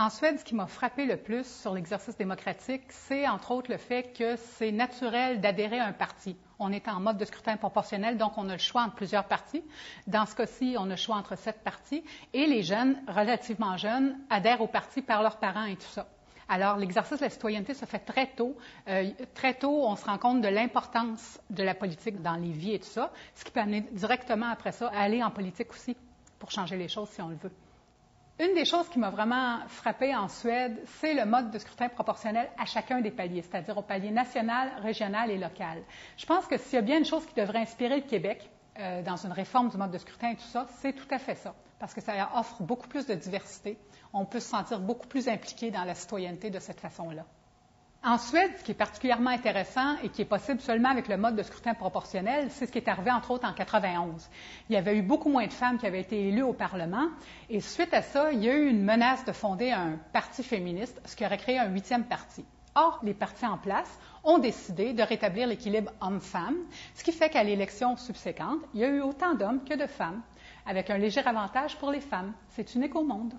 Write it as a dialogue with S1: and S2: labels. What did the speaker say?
S1: En Suède, ce qui m'a frappé le plus sur l'exercice démocratique, c'est entre autres le fait que c'est naturel d'adhérer à un parti. On est en mode de scrutin proportionnel, donc on a le choix entre plusieurs partis. Dans ce cas-ci, on a le choix entre 7 partis. Et les jeunes, relativement jeunes, adhèrent au parti par leurs parents et tout ça. Alors, l'exercice de la citoyenneté se fait très tôt. Très tôt, on se rend compte de l'importance de la politique dans les vies et tout ça, ce qui peut amener directement après ça à aller en politique aussi pour changer les choses si on le veut. Une des choses qui m'a vraiment frappée en Suède, c'est le mode de scrutin proportionnel à chacun des paliers, c'est-à-dire au palier national, régional et local. Je pense que s'il y a bien une chose qui devrait inspirer le Québec dans une réforme du mode de scrutin et tout ça, c'est tout à fait ça, parce que ça offre beaucoup plus de diversité. On peut se sentir beaucoup plus impliqué dans la citoyenneté de cette façon-là. En Suède, ce qui est particulièrement intéressant et qui est possible seulement avec le mode de scrutin proportionnel, c'est ce qui est arrivé entre autres en 91. Il y avait eu beaucoup moins de femmes qui avaient été élues au Parlement et suite à ça, il y a eu une menace de fonder un parti féministe, ce qui aurait créé un 8e parti. Or, les partis en place ont décidé de rétablir l'équilibre homme-femme, ce qui fait qu'à l'élection subséquente, il y a eu autant d'hommes que de femmes, avec un léger avantage pour les femmes. C'est unique au monde.